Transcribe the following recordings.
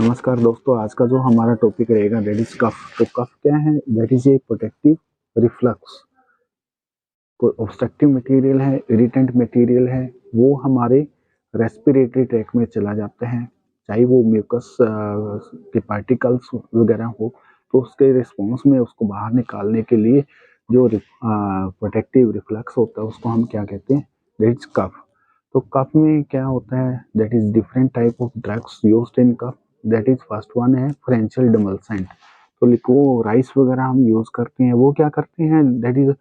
नमस्कार दोस्तों, आज का जो हमारा टॉपिक रहेगा दैट इज कफ। तो कफ क्या है? That is a protective reflux. कोई ऑब्स्ट्रक्टिव मटेरियल है, इरिटेंट मटेरियल है, वो हमारे रेस्पिरेटरी ट्रैक में चला जाता है, चाहे वो म्यूकस के पार्टिकल्स वगैरह हो। तो उसके रिस्पॉन्स में उसको बाहर निकालने के लिए जो प्रोटेक्टिव रिफ्लक्स होता है उसको हम क्या कहते हैं? That is cough. तो कफ में क्या होता है? That is different type of drugs used in cough. That is first one है फ्रेंचल डमलसेंट। तो लिको राइस वगैरह हम यूज करते हैं, वो क्या करते हैं? दैट इज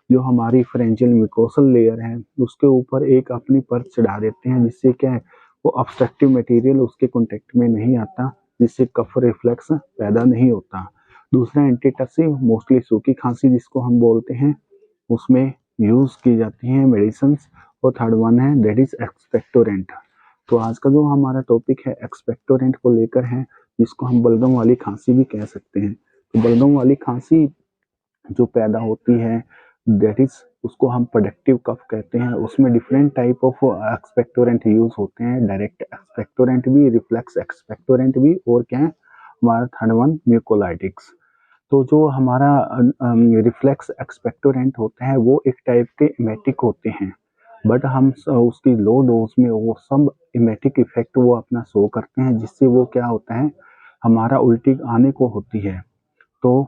जो हमारी फ्रेंचियल म्यूकोसल लेयर है उसके ऊपर एक अपनी परत चढ़ा देते हैं, जिससे क्या है वो ऑब्स्ट्रक्टिव मटेरियल उसके कांटेक्ट में नहीं आता, जिससे कफ रिफ्लेक्स पैदा नहीं होता। दूसरा एंटीटसिव, मोस्टली सूखी खांसी जिसको हम बोलते हैं, उसमें यूज की जाती हैं मेडिसिन। और थर्ड वन है दैट इज एक्सपेक्टोरेंट। तो आज का जो हमारा टॉपिक है एक्सपेक्टोरेंट को लेकर है, जिसको हम बलगम वाली खांसी भी कह सकते हैं। तो बलगम वाली खांसी जो पैदा होती है दैट इज उसको हम प्रोडक्टिव कफ कहते हैं। उसमें different type of expectorant use होते हैं, डायरेक्ट एक्सपेक्टोरेंट भी, रिफ्लेक्स एक्सपेक्टोरेंट भी, और क्या है हमारा थर्ड वन म्यूकोलाइटिक्स। तो जो हमारा रिफ्लेक्स एक्सपेक्टोरेंट होते हैं वो एक टाइप के इमेटिक होते हैं, बट हम उसकी लो डोज में वो सब इमेटिक इफेक्ट वो अपना शो करते हैं, जिससे वो क्या होता है हमारा उल्टी आने को होती है। तो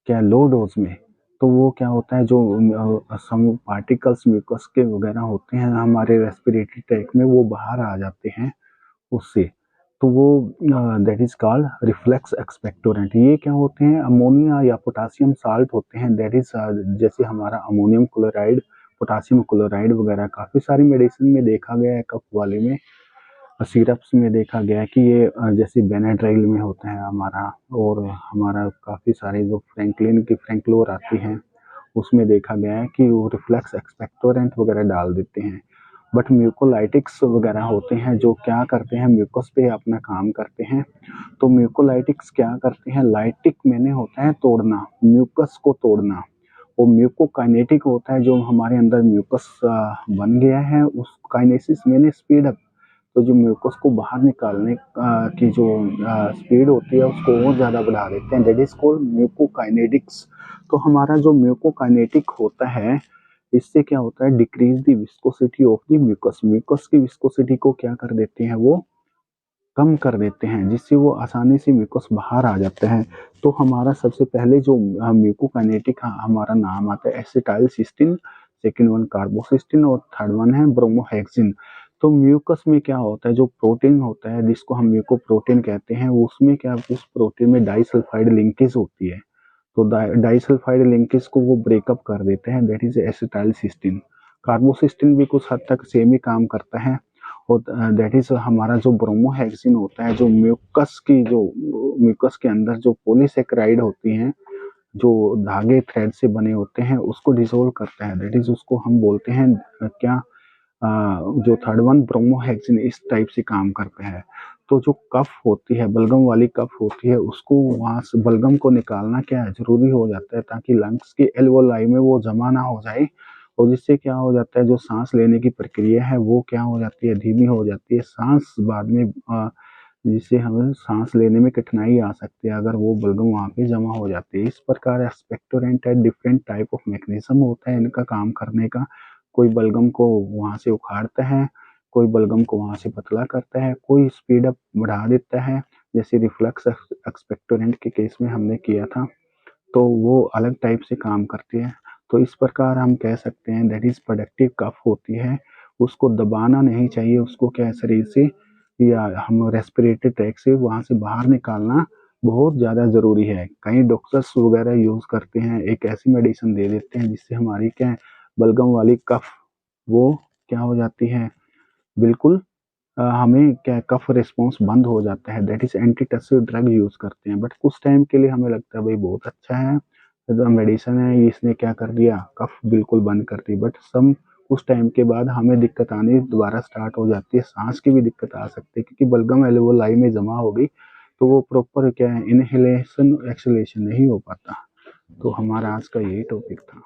क्या लो डोज में तो वो क्या होता है जो सम पार्टिकल्स म्यूकस के वगैरह होते हैं हमारे रेस्पिरेटरी ट्रैक में, वो बाहर आ जाते हैं उससे। तो वो that is called reflex expectorant. ये क्या होते हैं? अमोनिया या पोटासियम साल्ट होते हैं, दैट इज जैसे हमारा अमोनियम क्लोराइड, पोटासियम क्लोराइड वगैरह काफ़ी सारी मेडिसिन में देखा गया है, कफ वाले में सिरप्स में देखा गया है कि ये जैसे बेनाड्राइल में होता है हमारा, और हमारा काफ़ी सारे जो फ्रैंकलिन की फ्रैंक्लोर आती हैं उसमें देखा गया है कि वो रिफ्लेक्स एक्सपेक्टोरेंट वगैरह डाल देते हैं। बट म्यूकोलाइटिक्स वगैरह होते हैं जो क्या करते हैं म्यूकस पे अपना काम करते हैं। तो म्यूकोलाइटिक्स क्या करते हैं? लाइटिक मैंने होता है तोड़ना, म्यूकस को तोड़ना। वो म्यूकोकाइनेटिक होता है, जो हमारे अंदर म्यूकस बन गया है उस काइनेसिस मैंने स्पीड अप। तो जो म्यूकस को बाहर निकालने की जो स्पीड होती है उसको और ज़्यादा बढ़ा देते हैं, दैट इज कॉल्ड म्यूकोकाइनेटिक्स। तो हमारा जो म्यूकोकाइनेटिक होता है इससे क्या होता है? Decrease the viscosity of the mucus. Mucus की विस्कोसिटी को क्या कर देते हैं? वो कम कर देते हैं, जिससे वो आसानी से म्यूकस बाहर आ जाता है। तो हमारा सबसे पहले जो म्यूकोकाइनेटिक हमारा नाम आता है एसिटाइलसिस्टिन, सेकंड वन कार्बोसिस्टिन, और थर्ड वन है ब्रोमोहेक्सिन। तो म्यूकस में क्या होता है? जो प्रोटीन होता है जिसको हम म्यूकोप्रोटीन कहते हैं, उसमें क्या उस प्रोटीन में डाइसल्फाइड लिंकेज होती है। तो डाइसल्फाइड लिंकेज को वो ब्रेकअप कर देते हैं, दैट इज एसिटाइलसिस्टिन। कार्बोसिस्टिन भी कुछ हद तक सेम ही काम करता है। और दैट इज हमारा जो ब्रोमोहेक्सिन होता है, जो म्यूकस के अंदर जो पॉलीसेकेराइड होती हैं, जो धागे थ्रेड से बने होते हैं, उसको डिसोल्व करता है, दैट इज उसको हम बोलते हैं क्या जो थर्ड वन ब्रोमोहेक्सिन इस टाइप से काम करता है। तो जो कफ होती है, बलगम वाली कफ होती है, उसको वहाँ से बलगम को निकालना क्या है जरूरी हो जाता है, ताकि लंग्स के एल्वोलाई में वो जमा ना हो जाए। और जिससे क्या हो जाता है जो सांस लेने की प्रक्रिया है वो क्या हो जाती है? धीमी हो जाती है। सांस बाद में जिससे हमें सांस लेने में कठिनाई आ सकती है अगर वो बलगम वहाँ पे जमा हो जाती है। इस प्रकार एक्सपेक्टोरेंट है, डिफरेंट टाइप ऑफ मैकेनिज्म होता है इनका काम करने का। कोई बलगम को वहाँ से उखाड़ता है, कोई बलगम को वहाँ से पतला करता है, कोई स्पीड अप बढ़ा देता है, जैसे रिफ्लक्स एक्सपेक्टोरेंट के केस में हमने किया था। तो वो अलग टाइप से काम करती है। तो इस प्रकार हम कह सकते हैं दैट इज प्रोडक्टिव कफ होती है, उसको दबाना नहीं चाहिए, उसको क्या है शरीर से या हम रेस्पिरेटरी ट्रैक से वहाँ से बाहर निकालना बहुत ज़्यादा ज़रूरी है। कई डॉक्टर्स वगैरह यूज़ करते हैं, एक ऐसी मेडिसिन दे देते हैं जिससे हमारी क्या है बलगम वाली कफ वो क्या हो जाती है बिल्कुल हमें क्या कफ रिस्पॉन्स बंद हो जाता है, that is antitussive drug use करते हैं। बट कुछ टाइम के लिए हमें लगता है भाई बहुत अच्छा है, तो मेडिसिन है इसने क्या कर दिया कफ बिल्कुल बंद कर दी, बट सम कुछ टाइम के बाद हमें दिक्कत आनी दोबारा स्टार्ट हो जाती है, सांस की भी दिक्कत आ सकती है, क्योंकि बलगम एल्वोलाई में जमा हो गई, तो वो प्रॉपर क्या है इनहेलेशन एक्सलेशन नहीं हो पाता। तो हमारा आज का यही टॉपिक था।